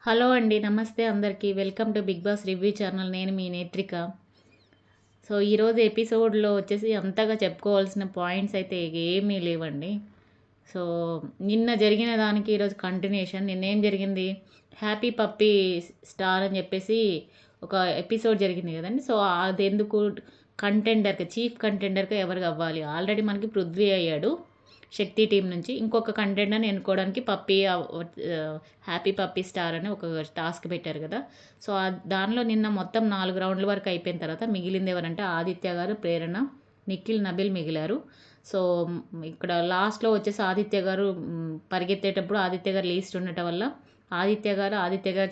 Hello అండి. నమస్తే అందరికీ. Welcome to Bigg Boss review channel. నేను మీ నేత్రిక. సో, ఈరోజు ఎపిసోడ్‌లో వచ్చేసి అంతగా చెప్పుకోవాల్సిన పాయింట్స్ అయితే ఏమీ లేవండి. సో, నిన్న జరిగిన దానికి ఈరోజు కంటిన్యూషన్. నిన్నేం జరిగింది? హ్యాపీ పప్పీ స్టార్ అని చెప్పేసి ఒక ఎపిసోడ్ జరిగింది కదండీ! సో, అదెందుకు కంటెండర్‌గా చీఫ్ కంటెండర్‌గా ఎవరు అవ్వాలి? ఆల్రెడీ మనకి పృథ్వీ అయ్యాడు. శక్తి టీం నుంచి. ఇంకొక కంటెండర్‌ని ఎన్నుకోవడానికి హ్యాపీ పప్పీ స్టార్ అని ఒక టాస్క్ పెట్టారు కదా! సో, దానిలో నిన్న మొత్తం 4 రౌండ్ల వరకు అయిపోయిన తర్వాత మిగిలింది ఎవరంటే ఆదిత్య గారు, ప్రేరణ, నిఖిల్, నబిల్ మిగిలారు. సో, ఇక్కడ లాస్ట్‌లో వచ్చేసి ఆదిత్య గారు పరిగెత్తేటప్పుడు ఆదిత్య గారు లీస్ట్ ఉండటం వల్ల ఆదిత్య గారి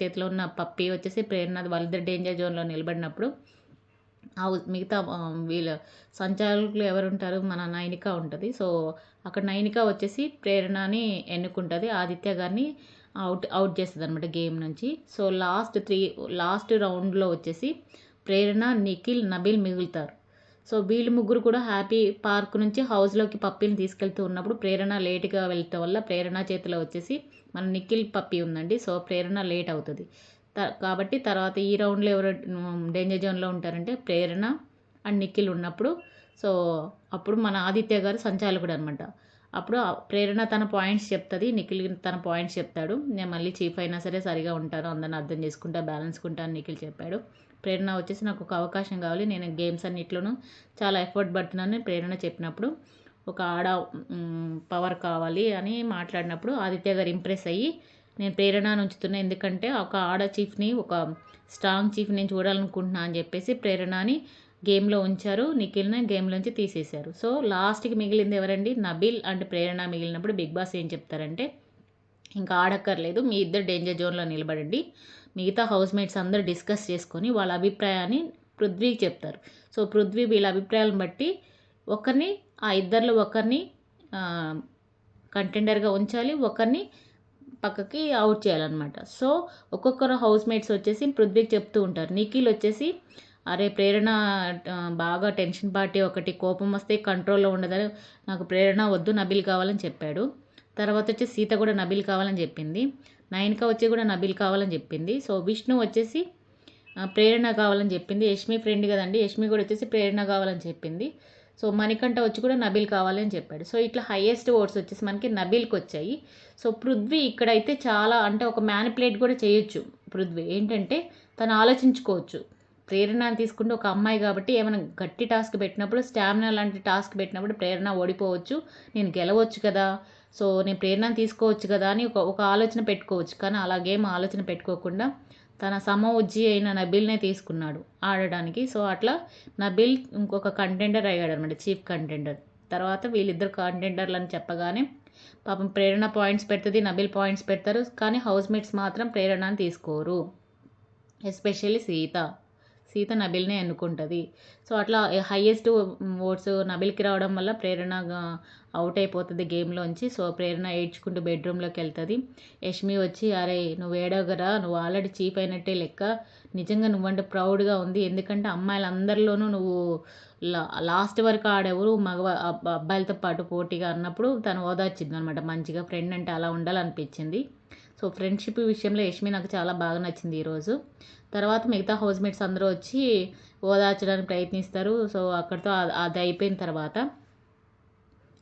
చేతిలో ఉన్న పప్పీ వచ్చేసి ప్రేరణ వాళ్ళిద్దరు డేంజర్ జోన్‌లో నిలబడినప్పుడు మిగతా వీళ్ళ సంచాలకులు ఎవరుంటారు? మన నైనిక ఉంటది. సో, అక్కడ నైనిక వచ్చేసి ప్రేరణని ఎన్నుకుంటది. ఆదిత్య గారిని అవుట్ చేస్తదనమాట గేమ్ నుంచి. సో, లాస్ట్ రౌండ్‌లో వచ్చేసి ప్రేరణ, నిఖిల్, నబిల్ మిగులుతారు. సో, వీళ్ళు ముగ్గురు కూడా హ్యాపీ పార్క్ నుంచి హౌస్‌లోకి పప్పీని తీసుకెళ్తూ ఉన్నప్పుడు ప్రేరణ లేట్‌గా వెళ్ళటం వల్ల ప్రేరణ చేతిలో వచ్చేసి మన నిఖిల్ పప్పీ ఉందండి. సో, ప్రేరణ లేట్ అవుతది. కాబట్టి తర్వాత ఈ రౌండ్‌లో ఎవరు డేంజర్ జోన్‌లో ఉంటారంటే ప్రేరణ అండ్ నిఖిల్ ఉన్నప్పుడు. సో, అప్పుడు మన ఆదిత్య గారు సంచాలకుడు అనమాట. అప్పుడు ప్రేరణ తన పాయింట్స్ చెప్తది. నిఖిల్ తన పాయింట్స్ చెప్తాడు. నేను మళ్ళీ చీఫ్ అయినా సరే సరిగా ఉంటాను. అందరిని అర్థం చేసుకుంటా, బ్యాలెన్స్‌కుంటా అని నిఖిల్ చెప్పాడు. ప్రేరణ వచ్చేసి నాకు ఒక అవకాశం కావాలి. నేను గేమ్స్ అన్నిట్లోనూ చాలా ఎఫర్ట్ పడుతున్నానని ప్రేరణ చెప్పినప్పుడు ఒక పవర్ కావాలి అని మాట్లాడినప్పుడు ఆదిత్య గారు ఇంప్రెస్ అయ్యి నేను ప్రేరణను ఉంచుతున్నా. ఎందుకంటే ఒక చీఫ్‌ని ఒక స్ట్రాంగ్ చీఫ్‌ని నేను చూడాలనుకుంటున్నా అని చెప్పేసి ప్రేరణని గేమ్‌లో ఉంచారు. నిఖిల్‌ని గేమ్‌లోంచి తీసేశారు. సో, లాస్ట్‌కి మిగిలింది ఎవరండి? నబిల్ అండ్ ప్రేరణ మిగిలినప్పుడు బిగ్ బాస్ ఏం చెప్తారంటే ఇంకా ఆడక్కర్లేదు. మీ ఇద్దరు డేంజర్ జోన్‌లో నిలబడండి. మిగతా హౌస్‌మేట్స్ అందరూ డిస్కస్ చేసుకొని వాళ్ళ అభిప్రాయాన్ని పృథ్వీకి చెప్తారు. సో, పృథ్వీ వీళ్ళ అభిప్రాయాలను బట్టి ఆ ఇద్దరిలో ఒకరిని కంటెండర్‌గా ఉంచాలి. ఒకరిని పక్కకి అవుట్ చేయాలన్నమాట. సో, ఒక్కొక్కరు హౌస్‌మేట్స్ వచ్చేసి పృథ్వీకి చెప్తూ ఉంటారు. నిఖిల్ వచ్చేసి అరే ప్రేరణ బాగా టెన్షన్ పార్టీ ఒకటి కోపం వస్తే కంట్రోల్‌లో ఉండదని నాకు ప్రేరణ వద్దు నబిల్ కావాలని చెప్పాడు. తర్వాత వచ్చి సీత కూడా నబిల్ కావాలని చెప్పింది. నయనిక వచ్చి కూడా నబిల్ కావాలని చెప్పింది. సో, విష్ణు వచ్చేసి ప్రేరణ కావాలని చెప్పింది. యష్మి ఫ్రెండ్ కదండీ! యష్మి కూడా వచ్చేసి ప్రేరణ కావాలని చెప్పింది. సో, మణికంఠ వచ్చి కూడా నబిల్ కావాలని చెప్పాడు. సో, ఇట్లా హైయెస్ట్ ఓట్స్ వచ్చేసి మనకి నబిల్‌కి వచ్చాయి. సో, పృథ్వీ ఇక్కడైతే చాలా అంటే ఒక మ్యానిపులేట్ కూడా చేయొచ్చు పృథ్వీ. ఏంటంటే తను ఆలోచించుకోవచ్చు. ప్రేరణని తీసుకుంటే ఒక అమ్మాయి కాబట్టి ఏమైనా గట్టి టాస్క్ పెట్టినప్పుడు స్టామినా లాంటి టాస్క్ పెట్టినప్పుడు ప్రేరణ ఓడిపోవచ్చు. నేను గెలవచ్చు కదా! సో, నేను ప్రేరణని తీసుకోవచ్చు కదా! అని ఒక ఆలోచన పెట్టుకోవచ్చు. కానీ అలాగేం ఆలోచన పెట్టుకోకుండా తన సమఉజ్జి అయిన నబిల్‌నే తీసుకున్నాడు ఆడడానికి. సో, అట్లా నబిల్ ఇంకొక కంటెండర్ అయ్యాడనమాట. Chief contender. తర్వాత వీళ్ళిద్దరు కంటెండర్లని చెప్పగానే పాపం ప్రేరణ పాయింట్స్ పెడతది. నబిల్ పాయింట్స్ పెడతారు. కానీ హౌస్‌మేట్స్ మాత్రం ప్రేరణని తీసుకోరు. ఎస్పెషల్లీ సీత నబిల్‌నే ఎన్నుకుంటది. సో, అట్లా హైయెస్ట్ ఓట్స్ నబిల్‌కి రావడం వల్ల ప్రేరణ అవుట్ అయిపోతది గేమ్‌లోంచి. సో, ప్రేరణ ఏడ్చుకుంటూ బెడ్‌రూమ్‌లోకెళ్తది. యష్మి వచ్చి "అరేయ్! నువ్వు ఏడవకురా. నువ్వు ఆల్రెడీ చీఫ్ అయినట్టే లెక్క. నిజంగా నువ్వంటే ప్రౌడ్‌గా ఉంది. ఎందుకంటే అమ్మాయిలందరిలోనూ నువ్వు లాస్ట్ వరకు ఆడావు. అబ్బాయిలతో పాటు పోటీగా" అన్నప్పుడు తను ఓదార్చిందనమాట మంచిగా. ఫ్రెండ్ అంటే అలా ఉండాలనిపించింది. సో, ఫ్రెండ్‌షిప్ విషయంలో యష్మి నాకు చాలా బాగా నచ్చింది ఈరోజు. తర్వాత మిగతా హౌస్‌మేట్స్ అందరూ వచ్చి ఓదార్చడానికి ప్రయత్నిస్తారు. సో, అక్కడితో అది అయిపోయిన తర్వాత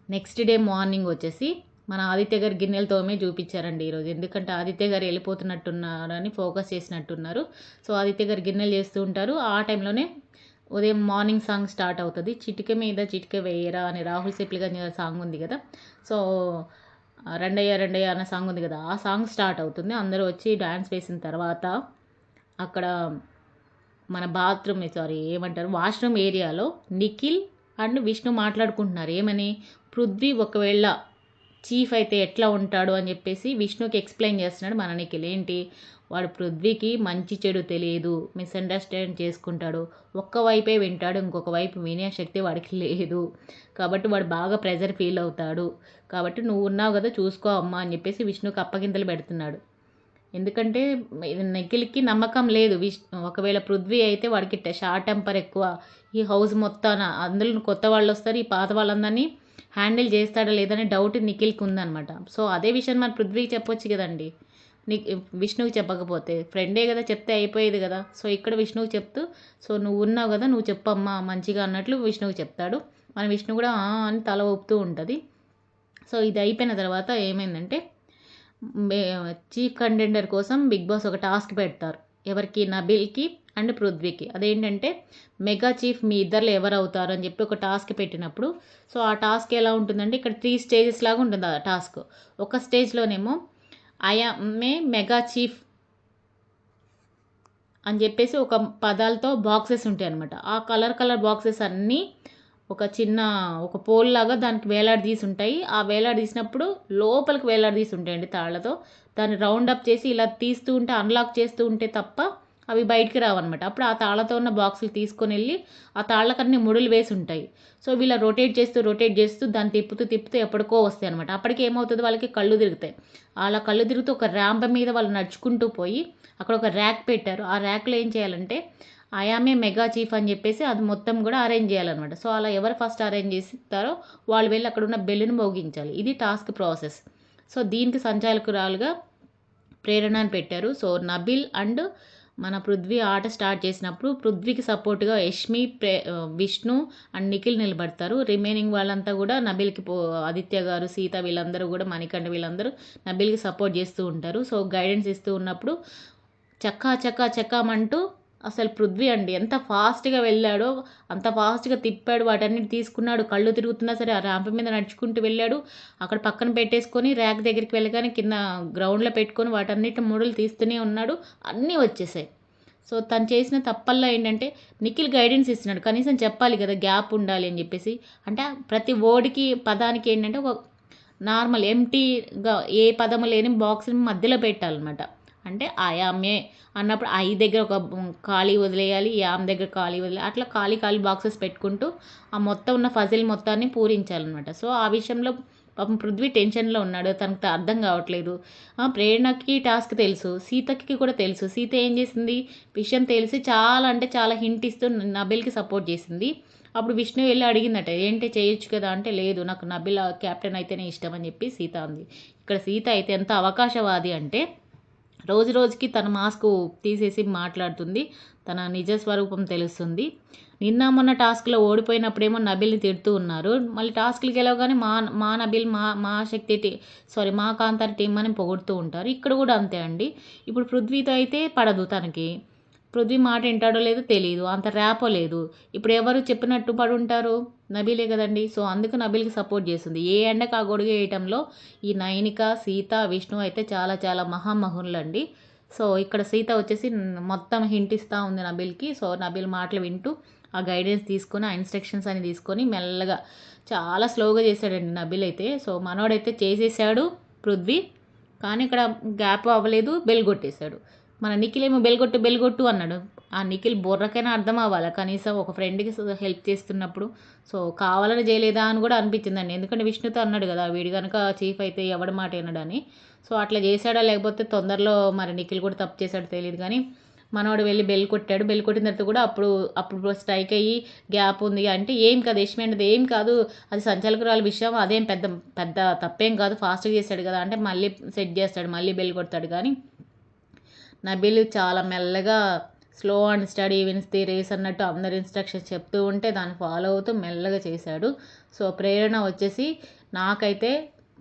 నెక్స్ట్ డే మార్నింగ్ వచ్చేసి మన ఆదిత్య గారు గిన్నెలు తోమే చూపించారండి ఈరోజు. ఎందుకంటే ఆదిత్య గారు వెళ్ళిపోతున్నట్టున్నారని ఫోకస్ చేసినట్టున్నారు. సో, ఆదిత్య గారు గిన్నెలు చేస్తూ ఉంటారు. ఆ టైంలోనే ఉదయం మార్నింగ్ సాంగ్ స్టార్ట్ అవుతది. 'చిటికె మీద చిటికె వేయరా' అని రాహుల్ సిప్లిగంజ్ సాంగ్ ఉంది కదా! సో, 'రండయ్య రండయ్య' అన్న సాంగ్ ఉంది కదా! ఆ సాంగ్ స్టార్ట్ అవుతుంది. అందరూ వచ్చి డాన్స్ వేసిన తర్వాత అక్కడ మన ఏమంటారు వాష్‌రూమ్ ఏరియాలో నిఖిల్ అండ్ విష్ణు మాట్లాడుకుంటున్నారు. ఏమని? పృథ్వీ ఒకవేళ చీఫ్ అయితే ఎట్లా ఉంటాడు అని చెప్పేసి విష్ణుకి ఎక్స్‌ప్లెయిన్ చేస్తున్నాడు మన నిఖిల్. ఏంటి? వాడు పృథ్వీకి మంచి చెడు తెలియదు. మిస్‌అండర్‌స్టాండ్ చేసుకుంటాడు. ఒక్క వైపే వింటాడు. ఇంకొక వైపు వినే శక్తి వాడికి లేదు. కాబట్టి వాడు బాగా ప్రెషర్ ఫీల్ అవుతాడు. కాబట్టి నువ్వు ఉన్నావు కదా! చూసుకో అమ్మా అని చెప్పేసి విష్ణుకి అప్పగింతలు పెడుతున్నాడు. ఎందుకంటే నిఖిల్‌కి నమ్మకం లేదు. ఒకవేళ పృథ్వీ అయితే వాడికి షార్ట్ టెంపర్ ఎక్కువ. ఈ హౌస్ మొత్తాన అందులో కొత్త వాళ్ళొస్తారు. ఈ పాత వాళ్ళందరినీ హ్యాండిల్ చేస్తాడా లేదనే డౌట్ నిఖిల్‌కి ఉందనమాట. సో, అదే విషయం మరి పృథ్వీకి చెప్పొచ్చు కదండీ! విష్ణువుకి చెప్పకపోతే ఫ్రెండే కదా చెప్తే అయిపోయేది కదా. సో ఇక్కడ విష్ణువుకి చెప్తూ సో నువ్వు ఉన్నావు కదా నువ్వు చెప్పమ్మా మంచిగా అన్నట్లు విష్ణువుకి చెప్తాడు. మన విష్ణు కూడా అని తల ఊపుతూ ఉంటుంది. సో ఇది అయిపోయిన తర్వాత ఏమైందంటే చీఫ్ కంటెండర్ కోసం బిగ్ బాస్ ఒక టాస్క్ పెడతారు. ఎవరికి? నబిల్కి అండ్ పృథ్వీకి. అదేంటంటే మెగా చీఫ్ మీ ఇద్దరిలో ఎవరు అవుతారు అని చెప్పి ఒక టాస్క్ పెట్టినప్పుడు సో ఆ టాస్క్ ఎలా ఉంటుందంటే ఇక్కడ 3 స్టేజెస్ లాగా ఉంటుంది ఆ టాస్క్. ఒక స్టేజ్లోనేమో ఐయామే మెగా చీఫ్ అని చెప్పేసి ఒక పదాలతో బాక్సెస్ ఉంటాయి అనమాట. ఆ కలర్ బాక్సెస్ అన్నీ ఒక పోల్ లాగా దానికి వేలాడదీసి ఉంటాయి. ఆ వేలాడదీసినప్పుడు లోపలికి వేలాడదీసి ఉంటాయండి తాళ్లతో. దాన్ని రౌండ్ అప్ చేసి ఇలా తీస్తూ ఉంటే అన్లాక్ చేస్తూ ఉంటే తప్ప అవి బయటికి రావన్నమాట. అప్పుడు ఆ తాళ్లతో ఉన్న బాక్సులు తీసుకొని వెళ్ళి ఆ తాళ్ళకన్నీ ముడులు వేసి ఉంటాయి. సో వీళ్ళ రొటేట్ చేస్తూ దాన్ని తిప్పుతూ ఎప్పటికో వస్తాయి అనమాట. అప్పటికి ఏమవుతుంది వాళ్ళకి కళ్ళు తిరుగుతాయి. అలా కళ్ళు తిరుగుతూ ఒక ర్యాంప్ మీద వాళ్ళు నడుచుకుంటూ పోయి అక్కడ ఒక ర్యాక్ పెట్టారు. ఆ ర్యాక్లో ఏం చేయాలంటే ఐయామే మెగా చీఫ్ అని చెప్పేసి అది మొత్తం కూడా అరేంజ్ చేయాలన్నమాట. సో అలా ఎవరు ఫస్ట్ అరేంజ్ చేస్తారో వాళ్ళు వెళ్ళి అక్కడ ఉన్న బెల్లును మోగించాలి. ఇది టాస్క్ ప్రాసెస్. సో దీనికి సంచాలకురాలుగా ప్రేరణ అని పెట్టారు. సో నబిల్ అండ్ మన పృథ్వీ ఆట స్టార్ట్ చేసినప్పుడు పృథ్వీకి సపోర్ట్గా యష్మి, విష్ణు అండ్ నిఖిల్ నిలబడతారు. రిమైనింగ్ వాళ్ళంతా కూడా నబిల్కి ఆదిత్య గారు, సీత వీళ్ళందరూ కూడా మణికంఠ వీళ్ళందరూ నబిల్కి సపోర్ట్ చేస్తూ ఉంటారు. సో గైడెన్స్ ఇస్తూ ఉన్నప్పుడు చక్కామంటూ అసలు పృథ్వీ అండి ఎంత ఫాస్ట్గా వెళ్ళాడో అంత ఫాస్ట్గా తిప్పాడు, వాటన్నిటి తీసుకున్నాడు. కళ్ళు తిరుగుతున్నా సరే ఆ ర్యాంప్ మీద నడుచుకుంటూ వెళ్ళాడు. అక్కడ పక్కన పెట్టేసుకొని ర్యాక్ దగ్గరికి వెళ్ళగానే కింద గ్రౌండ్లో పెట్టుకొని వాటన్నిటి ముడులు తీస్తూనే ఉన్నాడు. అన్నీ వచ్చేసాయి. సో తను చేసిన తప్పల్లో ఏంటంటే నిఖిల్ గైడెన్స్ ఇస్తున్నాడు. కనీసం చెప్పాలి కదా గ్యాప్ ఉండాలి అని చెప్పేసి. అంటే ప్రతి వర్డ్కి పదానికి ఏంటంటే ఒక నార్మల్ ఎంటీగా ఏ పదము లేని బాక్స్ని మధ్యలో పెట్టాలన్నమాట. అంటే ఆయామే అన్నప్పుడు ఐ దగ్గర ఒక ఖాళీ వదిలేయాలి, యామ్ దగ్గర ఖాళీ వదిలేయాలి. అట్లా ఖాళీ బాక్సెస్ పెట్టుకుంటూ ఆ మొత్తం ఉన్న ఫజిల్ మొత్తాన్ని పూరించాలన్నమాట. సో ఆ విషయంలో పాపం పృథ్వీ టెన్షన్లో ఉన్నాడు. తనకు అర్థం కావట్లేదు. ప్రేరణకి టాస్క్ తెలుసు, సీతకి కూడా తెలుసు. సీత ఏం చేసింది? విషయం తెలిసి చాలా అంటే చాలా హింట్ ఇస్తూ నబిల్కి సపోర్ట్ చేసింది. అప్పుడు విష్ణు వెళ్ళి అడిగిందట ఏంటి చేయొచ్చు కదా అంటే లేదు నాకు నబిల్ క్యాప్టెన్ అయితేనే ఇష్టం అని చెప్పి సీత అంది. ఇక్కడ సీత అయితే ఎంత అవకాశవాది అంటే రోజుకి తన మాస్క్ తీసేసి మాట్లాడుతుంది. తన నిజ స్వరూపం తెలుస్తుంది. నిన్న మొన్న టాస్క్లో ఓడిపోయినప్పుడేమో నబిల్ని తిడుతూ ఉన్నారు. మళ్ళీ టాస్క్లు గెలవగానే మా నబిల్ మా శక్తి మా కాంతార టీం అని పొగుడుతూ ఉంటారు. ఇక్కడ కూడా అంతే అండి. ఇప్పుడు పృథ్వీతో అయితే పడదు తనకి. పృథ్వీ మాట వింటాడో లేదో తెలియదు, అంత ర్యాపో లేదు. ఇప్పుడు ఎవరు చెప్పినట్టు పడి ఉంటారు? నబీలే కదండి. సో అందుకు నబీల్కి సపోర్ట్ చేస్తుంది. ఏ ఎండకు ఆ గొడుగు వేయటంలో ఈ నైనిక, సీత, విష్ణు అయితే చాలా చాలా మహామహులండి. సో ఇక్కడ సీత వచ్చేసి మొత్తం హింట్ ఇస్తూ ఉంది నబీల్కి. సో నబీల్ మాటలు వింటూ ఆ గైడెన్స్ తీసుకొని ఆ ఇన్స్ట్రక్షన్స్ అని తీసుకొని మెల్లగా చాలా స్లోగా చేశాడండి నబీల్ అయితే. సో మనోడైతే చేసేసాడు పృథ్వీ, కానీ ఇక్కడ గ్యాప్ అవ్వలేదు, బెల్ కొట్టేశాడు. మన నిఖిల్ ఏమో బెల్గొట్టు అన్నాడు. ఆ నిఖిల్ బుర్రకైనా అర్థం అవ్వాలి కనీసం ఒక ఫ్రెండ్కి హెల్ప్ చేస్తున్నప్పుడు. సో కావాలని చేయలేదా అని కూడా అనిపించిందండి. ఎందుకంటే విష్ణుతో అన్నాడు కదా వీడు కనుక చీఫ్ అయితే ఎవడి మాట వినడని. సో అట్లా చేశాడా లేకపోతే తొందరలో మరి నిఖిల్ కూడా తప్పు చేశాడో తెలియదు. కానీ మనవాడు వెళ్ళి బెల్ కొట్టాడు. బెల్ కొట్టిన తర్వాత కూడా అప్పుడు స్ట్రైక్ అయ్యి గ్యాప్ ఉంది అంటే ఏం కాదు యష్మి అనేది ఏం కాదు, అది సంచాలకురాల విషయం, అదేం పెద్ద పెద్ద తప్పేం కాదు, ఫాస్ట్గా చేశాడు కదా అంటే మళ్ళీ సెట్ చేస్తాడు, మళ్ళీ బెల్ కొడతాడు. కానీ నబీల్ చాలా మెల్లగా slow and steady wins the race అన్నట్టు అందరు ఇన్స్ట్రక్షన్స్ చెప్తూ ఉంటే దాన్ని ఫాలో అవుతూ మెల్లగా చేశాడు. సో ప్రేరణ వచ్చేసి నాకైతే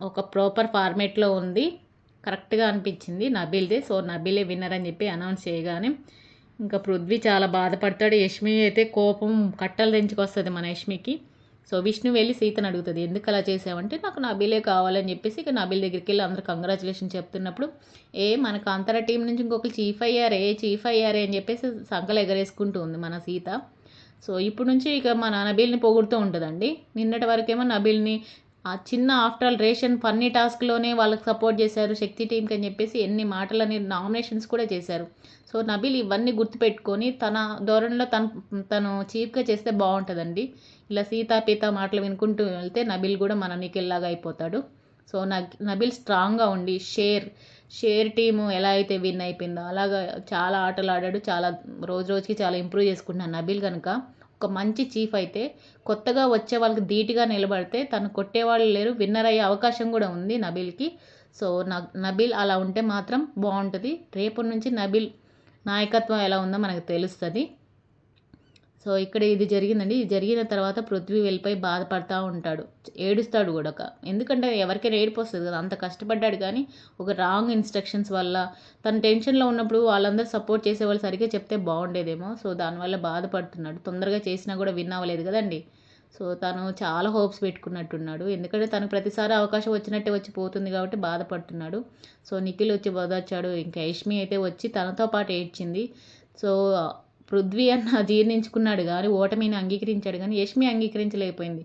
ఒక ప్రాపర్ ఫార్మేట్లో ఉంది, కరెక్ట్గా అనిపించింది నబీల్ది. సో నబీలే విన్నర్ అని చెప్పి అనౌన్స్ చేయగానే ఇంకా పృథ్వీ చాలా బాధపడతాడు. యష్మి అయితే కోపం కట్టలు తెంచుకొస్తుంది మన యష్మికి. సో విష్ణు వెళ్ళి సీతను అడుగుతుంది ఎందుకు అలా చేసావంటే నాకు నబీలే కావాలని చెప్పేసి ఇక నబీల్ దగ్గరికి వెళ్ళి అందరూ కంగ్రాచులేషన్ చెప్తున్నప్పుడు మన కాంతార టీం నుంచి ఇంకొకరు చీఫ్ అయ్యారే అని చెప్పేసి సంకలు ఎగరేసుకుంటూ ఉంది మన సీత. సో ఇప్పుడు నుంచి ఇక మన నబీల్ని పొగుడుతూ ఉంటుందండి. నిన్నటి వరకేమో నబీల్ని ఆ చిన్న ఆఫ్టర్ ఆల్ రేషన్ ఫన్నీ టాస్క్లోనే వాళ్ళకి సపోర్ట్ చేశారు శక్తి టీంకి అని చెప్పేసి ఎన్ని మాటలని నామినేషన్స్ కూడా చేశారు. సో నబీల్ ఇవన్నీ గుర్తుపెట్టుకొని తన ధోరణిలో తను చీఫ్గా చేస్తే బాగుంటుందండి. ఇలా సీతాపీత మాటలు వినుకుంటూ వెళ్తే నబీల్ కూడా మన నిఖిల్లాగా అయిపోతాడు. సో నబీల్ స్ట్రాంగ్గా ఉండి షేర్ టీము ఎలా అయితే విన్ అయిపోయిందో అలాగా చాలా ఆటలు ఆడాడు. చాలా రోజుకి చాలా ఇంప్రూవ్ చేసుకుంటున్నాను నబీల్ కనుక ఒక మంచి చీఫ్ అయితే కొత్తగా వచ్చే వాళ్ళకి ధీటుగా నిలబడితే తను కొట్టేవాళ్ళు లేరు, విన్నర్ అయ్యే అవకాశం కూడా ఉంది నబీల్కి. సో నబీల్ అలా ఉంటే మాత్రం బాగుంటుంది. రేపటి నుంచి నబీల్ నాయకత్వం ఎలా ఉందో మనకు తెలుస్తుంది. సో ఇక్కడ ఇది జరిగిందండి. ఇది జరిగిన తర్వాత పృథ్వీ వెళ్ళిపోయి బాధపడతా ఉంటాడు, ఏడుస్తాడు కూడా. ఎందుకంటే ఎవరికైనా ఏడుపు వస్తుంది కదా, అంత కష్టపడ్డాడు కానీ ఒక రాంగ్ ఇన్స్ట్రక్షన్స్ వల్ల తను టెన్షన్లో ఉన్నప్పుడు వాళ్ళందరూ సపోర్ట్ చేసేవాళ్ళు సరిగ్గా చెప్తే బాగుండేదేమో. సో దానివల్ల బాధపడుతున్నాడు. తొందరగా చేసినా కూడా విన్ అవ్వలేదు కదండి. సో తను చాలా హోప్స్ పెట్టుకున్నట్టున్నాడు. ఎందుకంటే తనకు ప్రతిసారి అవకాశం వచ్చినట్టే వచ్చి పోతుంది కాబట్టి బాధపడుతున్నాడు. సో నిఖిల్ వచ్చి ఓదార్చాడు. ఇంకా యష్మి అయితే వచ్చి తనతో పాటు ఏడ్చింది. సో పృథ్వీ అన్న జీర్ణించుకున్నాడు కానీ ఓటమిని అంగీకరించాడు కానీ యష్మి అంగీకరించలేకపోయింది.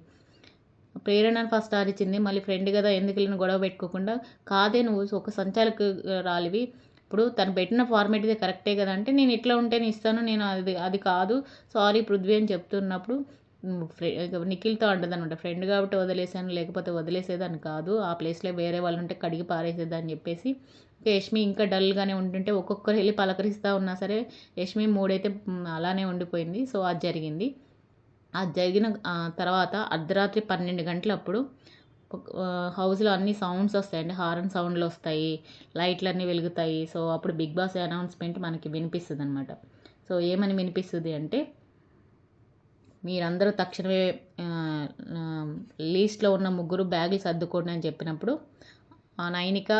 ప్రేరణను ఫస్ట్ ఆరిచింది. మళ్ళీ ఫ్రెండ్ కదా ఎందుకు వెళ్ళిన గొడవ పెట్టుకోకుండా, కాదే నువ్వు ఒక సంచాలకు రాలివి, ఇప్పుడు తను పెట్టిన ఫార్మేట్ ఇది కరెక్టే కదా అంటే, నేను ఇట్లా ఉంటేనే ఇస్తాను, నేను అది కాదు సారీ పృథ్వీ అని చెప్తున్నప్పుడు నిఖిల్తో అంటదనమాట, ఫ్రెండ్ కాబట్టి వదిలేసాను, లేకపోతే వదిలేసేదాన్ని కాదు, ఆ ప్లేస్లో వేరే వాళ్ళు ఉంటే కడిగి పారేసేదని చెప్పేసి. యష్మి ఇంకా డల్గానే ఉంటుంటే ఒక్కొక్కరు వెళ్ళి పలకరిస్తూ ఉన్నా సరే యష్మి మూడైతే అలానే ఉండిపోయింది. సో అది జరిగింది. అది జరిగిన తర్వాత అర్ధరాత్రి 12 గంటలప్పుడు హౌస్లో అన్ని సౌండ్స్ వస్తాయండి, హారన్ సౌండ్లు వస్తాయి, లైట్లు అన్నీ వెలుగుతాయి. సో అప్పుడు బిగ్ బాస్ అనౌన్స్మెంట్ మనకి వినిపిస్తుంది అనమాట. సో ఏమని వినిపిస్తుంది అంటే, మీరందరూ తక్షణమే లీస్ట్లో ఉన్న 3 బ్యాగులు సర్దుకోండి అని చెప్పినప్పుడు నైనిక,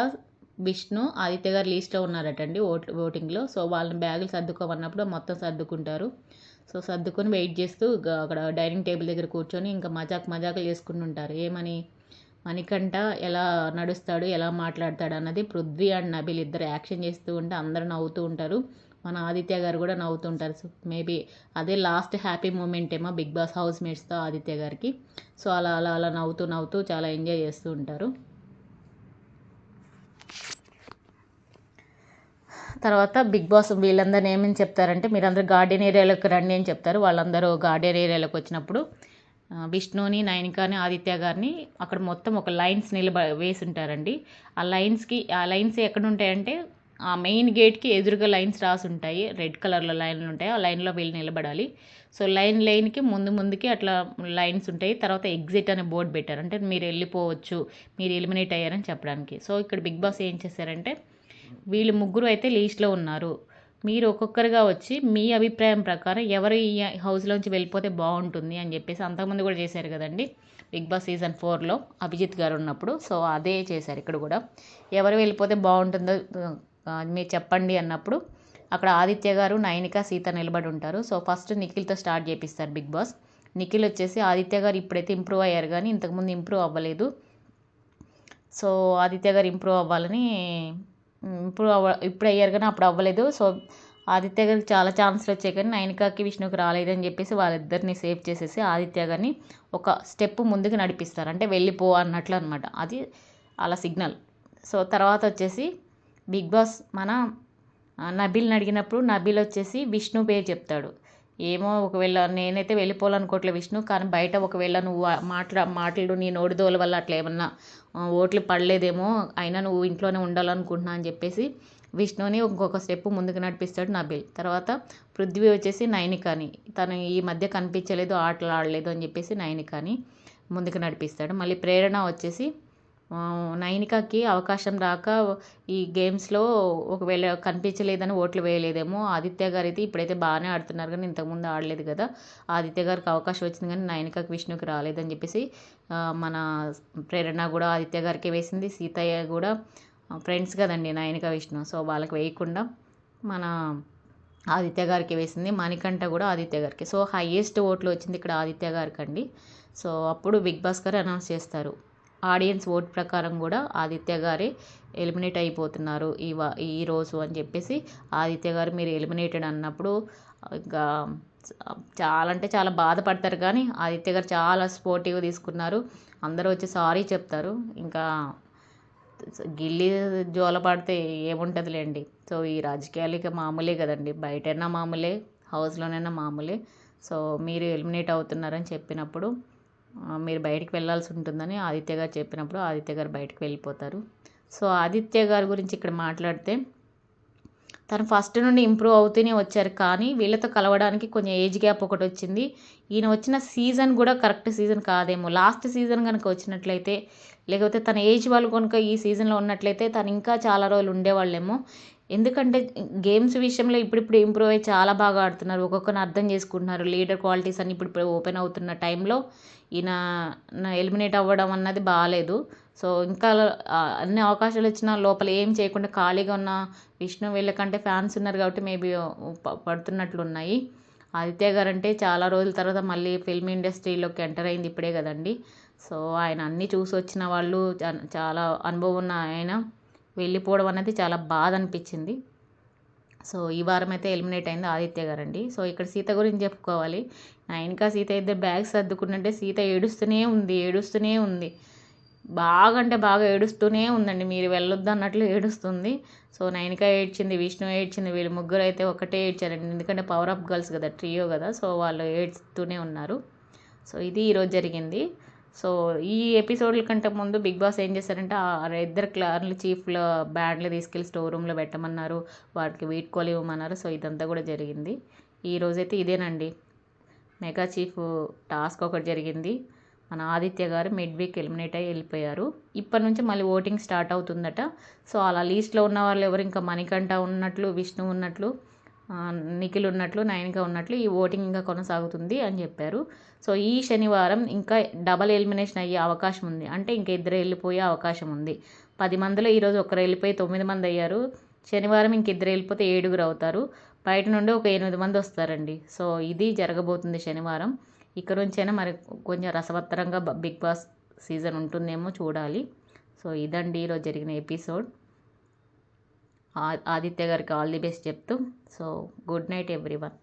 విష్ణు, ఆదిత్య గారు లీస్ట్లో ఉన్నారటండి ఓటింగ్లో. సో వాళ్ళని బ్యాగులు సర్దుకోమన్నప్పుడు మొత్తం సర్దుకుంటారు. సో సర్దుకొని వెయిట్ చేస్తూ అక్కడ డైనింగ్ టేబుల్ దగ్గర కూర్చొని ఇంకా మజాకులు చేసుకుంటుంటారు. ఏమని, మణికంఠ ఎలా నడుస్తాడు, ఎలా మాట్లాడతాడు అన్నది పృథ్వీ అండ్ నబీల్ ఇద్దరు యాక్షన్ చేస్తూ ఉంటే అందరూ నవ్వుతూ ఉంటారు. మన ఆదిత్య గారు కూడా నవ్వుతుంటారు. సో మేబీ అదే లాస్ట్ హ్యాపీ మూమెంట్ ఏమో బిగ్ బాస్ హౌస్ మేట్స్తో ఆదిత్య గారికి. సో అలా అలా అలా నవ్వుతూ చాలా ఎంజాయ్ చేస్తూ ఉంటారు. తర్వాత బిగ్ బాస్ వీళ్ళందరినీ ఏమని చెప్తారంటే, మీరందరూ గార్డెన్ ఏరియాలోకి రండి అని చెప్తారు. వాళ్ళందరూ గార్డెన్ ఏరియాలోకి వచ్చినప్పుడు విష్ణుని, నైనికాని, ఆదిత్య గారిని అక్కడ మొత్తం ఒక లైన్స్ వేసి ఉంటారండి. ఆ లైన్స్ ఎక్కడ ఉంటాయంటే ఆ మెయిన్ గేట్కి ఎదురుగా లైన్స్ రాసి ఉంటాయి, రెడ్ కలర్లో లైన్లు ఉంటాయి. ఆ లైన్లో వీళ్ళు నిలబడాలి. సో లైన్కి ముందుకి అట్లా లైన్స్ ఉంటాయి. తర్వాత ఎగ్జిట్ అనే బోర్డు పెట్టారు, అంటే మీరు వెళ్ళిపోవచ్చు, మీరు ఎలిమినేట్ అయ్యారని చెప్పడానికి. సో ఇక్కడ బిగ్ బాస్ ఏం చేశారంటే, వీళ్ళు 3 అయితే లీస్ట్లో ఉన్నారు, మీరు ఒక్కొక్కరుగా వచ్చి మీ అభిప్రాయం ప్రకారం ఎవరు ఈ హౌస్లోంచి వెళ్ళిపోతే బాగుంటుంది అని చెప్పేసి అంతకుముందు కూడా చేశారు కదండి బిగ్ బాస్ సీజన్ 4లో అభిజిత్ గారు ఉన్నప్పుడు. సో అదే చేశారు ఇక్కడ కూడా. ఎవరు వెళ్ళిపోతే బాగుంటుందో మీరు చెప్పండి అన్నప్పుడు అక్కడ ఆదిత్య గారు, నైనిక, సీత నిలబడి ఉంటారు. సో ఫస్ట్ నిఖిల్తో స్టార్ట్ చేపిస్తారు బిగ్ బాస్. నిఖిల్ వచ్చేసి, ఆదిత్య గారు ఇప్పుడైతే ఇంప్రూవ్ అయ్యారు కానీ ఇంతకుముందు ఇంప్రూవ్ అవ్వలేదు. సో ఆదిత్య గారు ఇంప్రూవ్ అవ్వాలని ఇప్పుడు అయ్యారు కానీ అప్పుడు అవ్వలేదు. సో ఆదిత్య గారికి చాలా ఛాన్సులు వచ్చాయి కానీ నైనికాకి, విష్ణుకి రాలేదని చెప్పేసి వాళ్ళిద్దరిని సేవ్ చేసేసి ఆదిత్య గారిని ఒక స్టెప్ ముందుకు నడిపిస్తారు, అంటే వెళ్ళిపో అన్నట్లు అనమాట. అది అలా సిగ్నల్. సో తర్వాత వచ్చేసి బిగ్ బాస్ మన నబీల్ని అడిగినప్పుడు నబీల్ వచ్చేసి విష్ణు పేరు చెప్తాడు. ఏమో ఒకవేళ నేనైతే వెళ్ళిపోవాలనుకోవట్లే విష్ణు, కానీ బయట ఒకవేళ నువ్వు మాటలు నీ నోటిదోల వల్ల అట్లా ఏమన్నా ఓట్లు పడలేదేమో, అయినా నువ్వు ఇంట్లోనే ఉండాలనుకుంటున్నా అని చెప్పేసి విష్ణుని ఇంకొక స్టెప్ ముందుకు నడిపిస్తాడు నబీల్. తర్వాత పృథ్వీ వచ్చేసి నైనికాని, తను ఈ మధ్య కనిపించలేదు, ఆటలు ఆడలేదు అని చెప్పేసి నైనికాని ముందుకు నడిపిస్తాడు. మళ్ళీ ప్రేరణ వచ్చేసి నైనికాకి అవకాశం రాక ఈ గేమ్స్లో ఒకవేళ కనిపించలేదని ఓట్లు వేయలేదేమో, ఆదిత్య గారు అయితే ఇప్పుడైతే బాగానే ఆడుతున్నారు కానీ ఇంతకుముందు ఆడలేదు కదా, ఆదిత్య గారికి అవకాశం వచ్చింది కానీ నైనికాకి, విష్ణుకి రాలేదని చెప్పేసి మన ప్రేరణ కూడా ఆదిత్య గారికి వేసింది. సీతయ్య కూడా ఫ్రెండ్స్ కదండి నైనిక, విష్ణు, సో వాళ్ళకి వేయకుండా మన ఆదిత్య గారికి వేసింది. మణికంఠ కూడా ఆదిత్య గారికి. సో హైయెస్ట్ ఓట్లు వచ్చింది ఇక్కడ ఆదిత్య గారికి అండి. సో అప్పుడు బిగ్ బాస్ గారు అనౌన్స్ చేస్తారు, ఆడియన్స్ ఓట్ ప్రకారం కూడా ఆదిత్య గారే ఎలిమినేట్ అయిపోతున్నారు ఈ రోజు అని చెప్పేసి. ఆదిత్య గారు మీరు ఎలిమినేటెడ్ అన్నప్పుడు ఇంకా చాలా అంటే చాలా బాధపడతారు కానీ ఆదిత్య గారు చాలా స్పోర్టివ్గా తీసుకున్నారు. అందరూ వచ్చి సారీ చెప్తారు. ఇంకా గిల్లి జోల పడితే ఏముంటుందిలేండి. సో ఈ రాజకీయాలు ఇక మామూలే కదండి, బయటైనా మామూలే, హౌస్లోనైనా మామూలే. సో మీరు ఎలిమినేట్ అవుతున్నారని చెప్పినప్పుడు మీరు బయటికి వెళ్ళాల్సి ఉంటుందని ఆదిత్య గారు చెప్పినప్పుడు ఆదిత్య గారు బయటకు వెళ్ళిపోతారు. సో ఆదిత్య గారి గురించి ఇక్కడ మాట్లాడితే తను ఫస్ట్ నుండి ఇంప్రూవ్ అవుతూనే వచ్చారు, కానీ వీళ్ళతో కలవడానికి కొంచెం ఏజ్ గ్యాప్ ఒకటి వచ్చింది. ఈయన వచ్చిన సీజన్ కూడా కరెక్ట్ సీజన్ కాదేమో. లాస్ట్ సీజన్ కనుక వచ్చినట్లయితే, లేకపోతే తన ఏజ్ వాళ్ళు కనుక ఈ సీజన్లో ఉన్నట్లయితే తను ఇంకా చాలా రోజులు ఉండేవాళ్ళేమో. ఎందుకంటే గేమ్స్ విషయంలో ఇప్పుడిప్పుడు ఇంప్రూవ్ అయ్యి చాలా బాగా ఆడుతున్నారు. ఒక్కొక్కరిని అర్థం చేసుకుంటున్నారు. లీడర్ క్వాలిటీస్ అన్ని ఇప్పుడు ఓపెన్ అవుతున్న టైంలో ఈయన ఎలిమినేట్ అవ్వడం అన్నది బాగాలేదు. సో ఇంకా అన్ని అవకాశాలు వచ్చినా లోపల ఏం చేయకుండా ఖాళీగా ఉన్న విష్ణు వీళ్ళకంటే ఫ్యాన్స్ ఉన్నారు కాబట్టి మేబీ పడుతున్నట్లు ఉన్నాయి. ఆదిత్య గారు అంటే చాలా రోజుల తర్వాత మళ్ళీ ఫిల్మ్ ఇండస్ట్రీలోకి ఎంటర్ అయింది ఇప్పుడే కదండి. సో ఆయన అన్నీ చూసి వచ్చిన వాళ్ళు, చాలా అనుభవం ఉన్న ఆయన వెళ్ళిపోవడం అనేది చాలా బాధ అనిపించింది. సో ఈ వారం అయితే ఎలిమినేట్ అయింది ఆదిత్య గారండి. సో ఇక్కడ సీత గురించి చెప్పుకోవాలి. నయనిక సీత ఇద్దరు బ్యాగ్స్ సర్దుకుంటుంటే సీత ఏడుస్తూనే ఉంది. బాగా అంటే బాగా ఏడుస్తూనే ఉందండి. మీరు వెళ్ళొద్దు అన్నట్లు ఏడుస్తుంది. సో నయనిక ఏడ్చింది, విష్ణు ఏడ్చింది, వీళ్ళు ముగ్గురు అయితే ఒకటే ఏడ్చారండి. ఎందుకంటే పవర్ ఆఫ్ గర్ల్స్ కదా, ట్రియో కదా, సో వాళ్ళు ఏడుస్తూనే ఉన్నారు. సో ఇది ఈరోజు జరిగింది. సో ఈ ఎపిసోడ్ల కంటే ముందు బిగ్ బాస్ ఏం చేశారంటే ఆ ఇద్దరు క్లాన్లు చీఫ్ల బ్యాండ్లు తీసుకెళ్ళి స్టోర్ రూమ్లో పెట్టమన్నారు, వాటికి వీడ్కోలు ఇవ్వమన్నారు. సో ఇదంతా కూడా జరిగింది. ఈరోజైతే ఇదేనండి మెగా చీఫ్ టాస్క్ ఒకటి జరిగింది. మన ఆదిత్య గారు మిడ్ వీక్ ఎలిమినేట్ అయ్యి వెళ్ళిపోయారు. ఇప్పటి నుంచి మళ్ళీ ఓటింగ్ స్టార్ట్ అవుతుందట. సో అలా లీస్ట్లో ఉన్న వాళ్ళు ఎవరు, ఇంకా మణికంఠ ఉన్నట్లు, విష్ణు ఉన్నట్లు, నిఖిల్ ఉన్నట్లు, నయనిక ఉన్నట్లు ఈ ఓటింగ్ ఇంకా కొనసాగుతుంది అని చెప్పారు. సో ఈ శనివారం ఇంకా డబల్ ఎలిమినేషన్ అయ్యే అవకాశం ఉంది. అంటే ఇంక ఇద్దరు వెళ్ళిపోయే అవకాశం ఉంది. 10 మందిలో ఈరోజు ఒకరు వెళ్ళిపోయి 9 మంది అయ్యారు. శనివారం ఇంక ఇద్దరు వెళ్ళిపోతే 7 అవుతారు. బయట నుండి ఒక 8 మంది వస్తారండి. సో ఇది జరగబోతుంది శనివారం. ఇక్కడ నుంచైనా మరి కొంచెం రసవత్తరంగా బిగ్ బాస్ సీజన్ ఉంటుందేమో చూడాలి. సో ఇదండి ఈరోజు జరిగిన ఎపిసోడ్. ఆదిత్య గారికి ఆల్ ది బెస్ట్ చెప్తూ, సో గుడ్ నైట్ ఎవ్రీవన్.